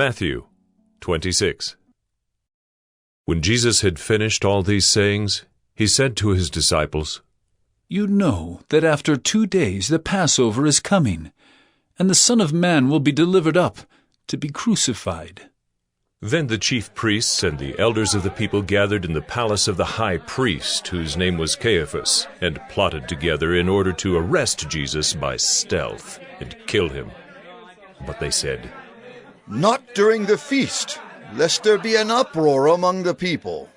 Matthew 26. When Jesus had finished all these sayings, he said to his disciples, "You know that after 2 days the Passover is coming, and the Son of Man will be delivered up to be crucified." Then the chief priests and the elders of the people gathered in the palace of the high priest, whose name was Caiaphas, and plotted together in order to arrest Jesus by stealth and kill him. But they said, "Not during the feast, lest there be an uproar among the people."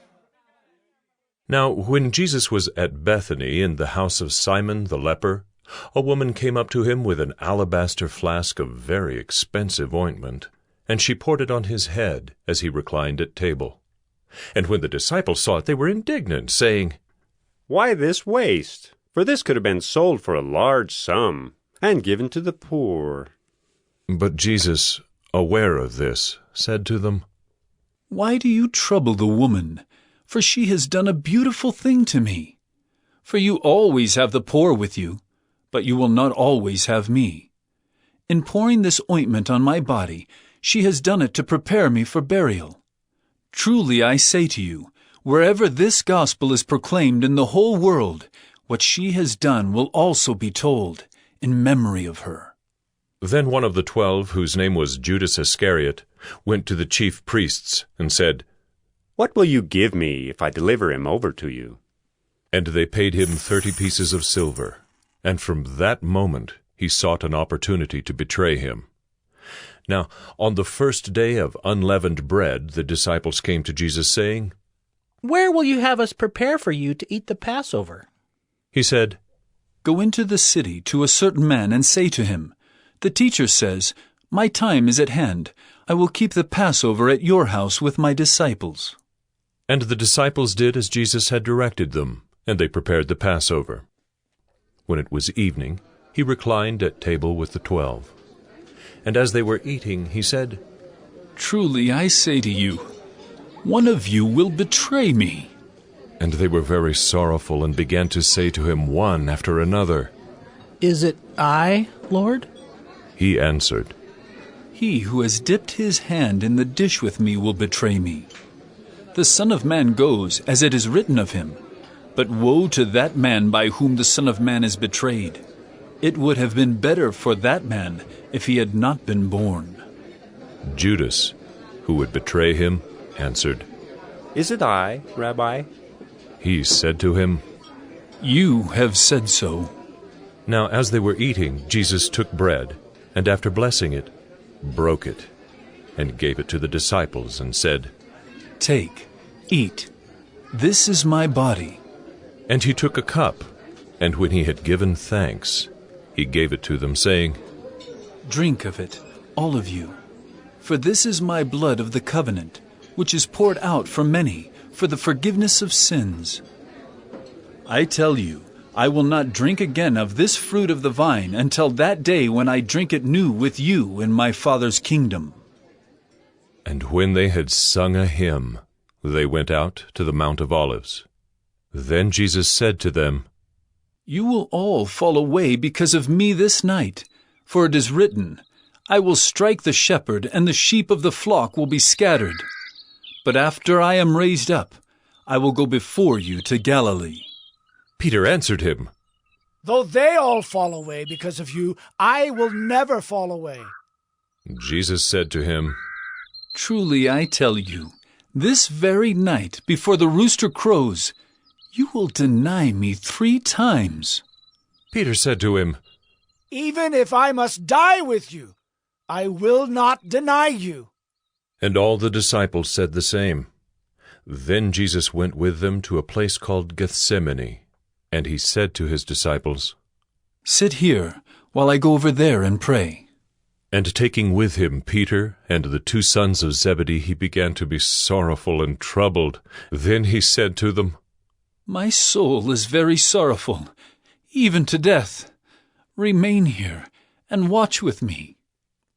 Now when Jesus was at Bethany in the house of Simon the leper, a woman came up to him with an alabaster flask of very expensive ointment, and she poured it on his head as he reclined at table. And when the disciples saw it, they were indignant, saying, "Why this waste? For this could have been sold for a large sum and given to the poor." But Jesus, aware of this, said to them, "Why do you trouble the woman? For she has done a beautiful thing to me. For you always have the poor with you, but you will not always have me. In pouring this ointment on my body, she has done it to prepare me for burial. Truly I say to you, wherever this gospel is proclaimed in the whole world, what she has done will also be told in memory of her." Then one of the 12, whose name was Judas Iscariot, went to the chief priests and said, "What will you give me if I deliver him over to you?" And they paid him 30 pieces of silver, and from that moment he sought an opportunity to betray him. Now, on the first day of unleavened bread, the disciples came to Jesus, saying, "Where will you have us prepare for you to eat the Passover?" He said, "Go into the city to a certain man and say to him, 'The teacher says, my time is at hand. I will keep the Passover at your house with my disciples.'" And the disciples did as Jesus had directed them, and they prepared the Passover. When it was evening, he reclined at table with the 12. And as they were eating, he said, "Truly I say to you, one of you will betray me." And they were very sorrowful and began to say to him one after another, "Is it I, Lord?" He answered, "He who has dipped his hand in the dish with me will betray me. The Son of Man goes as it is written of him, but woe to that man by whom the Son of Man is betrayed. It would have been better for that man if he had not been born." Judas, who would betray him, answered, "Is it I, Rabbi?" He said to him, "You have said so." Now as they were eating, Jesus took bread, and after blessing it, broke it, and gave it to the disciples, and said, "Take, eat. This is my body." And he took a cup, and when he had given thanks, he gave it to them, saying, "Drink of it, all of you. For this is my blood of the covenant, which is poured out for many for the forgiveness of sins. I tell you, I will not drink again of this fruit of the vine until that day when I drink it new with you in my Father's kingdom." And when they had sung a hymn, they went out to the Mount of Olives. Then Jesus said to them, "You will all fall away because of me this night, for it is written, 'I will strike the shepherd, and the sheep of the flock will be scattered.' But after I am raised up, I will go before you to Galilee." Peter answered him, "Though they all fall away because of you, I will never fall away." Jesus said to him, "Truly I tell you, this very night, before the rooster crows, you will deny me 3 times. Peter said to him, "Even if I must die with you, I will not deny you." And all the disciples said the same. Then Jesus went with them to a place called Gethsemane, and he said to his disciples, "Sit here while I go over there and pray." And taking with him Peter and the 2 sons of Zebedee, he began to be sorrowful and troubled. Then he said to them, "My soul is very sorrowful, even to death. Remain here and watch with me."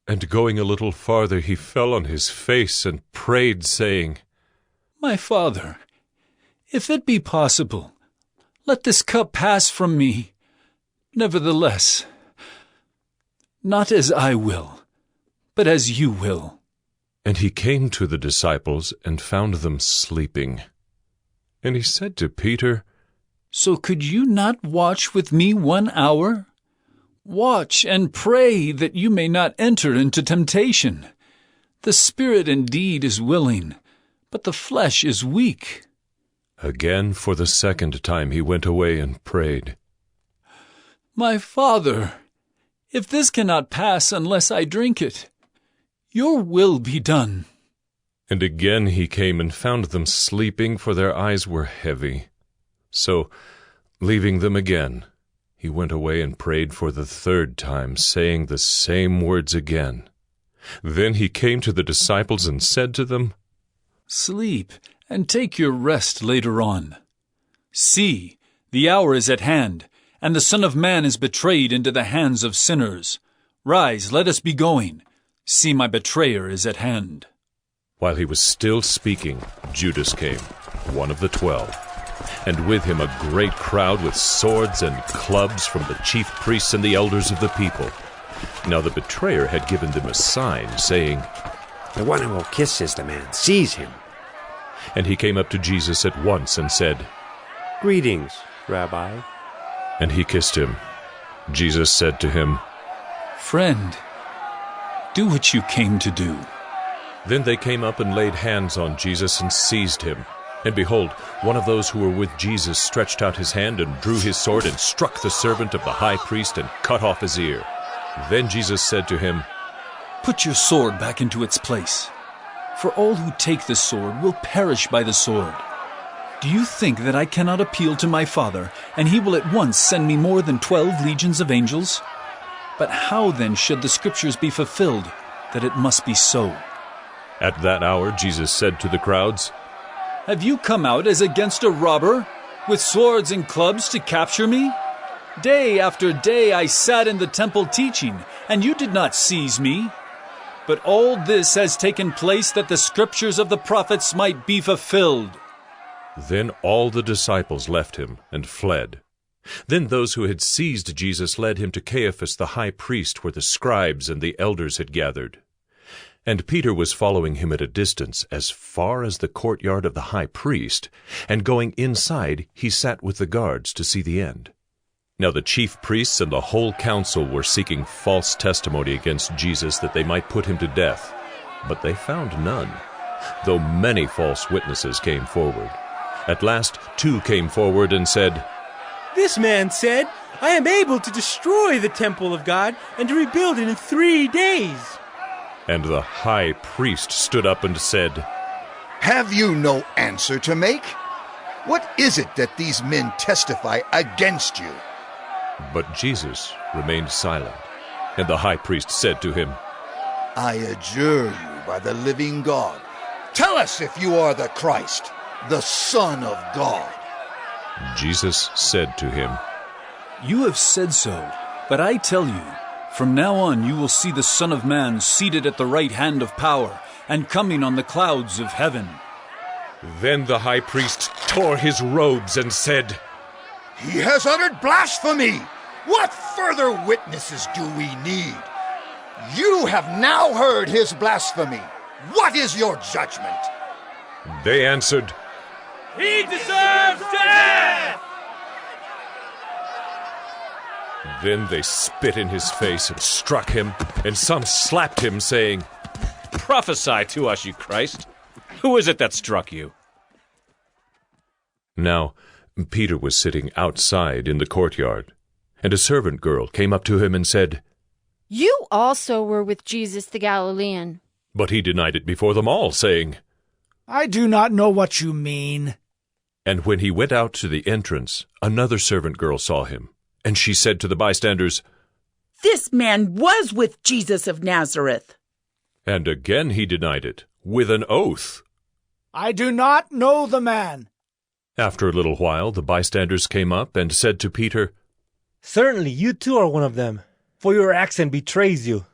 And going a little farther, he fell on his face and prayed, saying, "My Father, if it be possible, let this cup pass from me. Nevertheless, not as I will, but as you will." And he came to the disciples and found them sleeping. And he said to Peter, So could you not watch with me 1 hour? Watch and pray that you may not enter into temptation. The spirit indeed is willing, but the flesh is weak. Again, for the second time, he went away and prayed, My Father, if this cannot pass unless I drink it, your will be done. And again he came and found them sleeping, for their eyes were heavy. So, leaving them again, he went away and prayed for the third time, saying the same words again. Then he came to the disciples and said to them, Sleep and take your rest later on. See, the hour is at hand, and the Son of Man is betrayed into the hands of sinners. Rise, let us be going. See, my betrayer is at hand. While he was still speaking, Judas came, one of the 12, and with him a great crowd with swords and clubs from the chief priests and the elders of the people. Now the betrayer had given them a sign, saying, The one who will kiss is the man. Seize him. And he came up to Jesus at once and said, Greetings, Rabbi. And he kissed him. Jesus said to him, Friend, do what you came to do. Then they came up and laid hands on Jesus and seized him. And behold, one of those who were with Jesus stretched out his hand and drew his sword and struck the servant of the high priest and cut off his ear. Then Jesus said to him, Put your sword back into its place, for all who take the sword will perish by the sword. Do you think that I cannot appeal to my Father, and he will at once send me more than 12 legions of angels? But how then should the Scriptures be fulfilled, that it must be so? At that hour Jesus said to the crowds, Have you come out as against a robber, with swords and clubs to capture me? Day after day I sat in the temple teaching, and you did not seize me. But all this has taken place that the Scriptures of the prophets might be fulfilled. Then all the disciples left him and fled. Then those who had seized Jesus led him to Caiaphas the high priest, where the scribes and the elders had gathered. And Peter was following him at a distance, as far as the courtyard of the high priest, and going inside he sat with the guards to see the end. Now the chief priests and the whole council were seeking false testimony against Jesus, that they might put him to death. But they found none, though many false witnesses came forward. At last 2 came forward and said, This man said, I am able to destroy the temple of God and to rebuild it in 3 days. And the high priest stood up and said, Have you no answer to make? What is it that these men testify against you? But Jesus remained silent. And the high priest said to him, I adjure you by the living God. Tell us if you are the Christ, the Son of God. Jesus said to him, You have said so, but I tell you, from now on you will see the Son of Man seated at the right hand of power, and coming on the clouds of heaven. Then the high priest tore his robes and said, He has uttered blasphemy! What further witnesses do we need? You have now heard his blasphemy. What is your judgment? They answered, He deserves death! Then they spit in his face and struck him, and some slapped him, saying, Prophesy to us, you Christ. Who is it that struck you? Now Peter was sitting outside in the courtyard, and a servant girl came up to him and said, You also were with Jesus the Galilean. But he denied it before them all, saying, I do not know what you mean. And when he went out to the entrance, another servant girl saw him, and she said to the bystanders, This man was with Jesus of Nazareth. And again he denied it, with an oath. I do not know the man. After a little while the bystanders came up and said to Peter, Certainly you too are one of them, for your accent betrays you.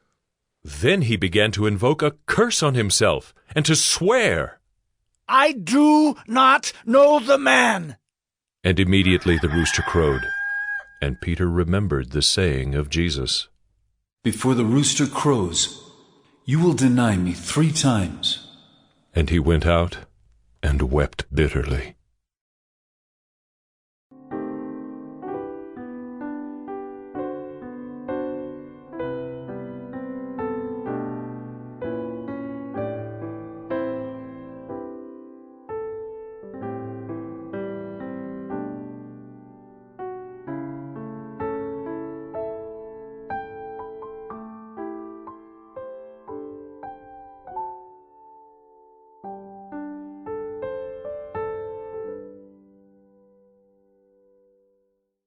Then he began to invoke a curse on himself, and to swear. I do not know the man. And immediately the rooster crowed, and Peter remembered the saying of Jesus. Before the rooster crows, you will deny me 3 times. And he went out and wept bitterly.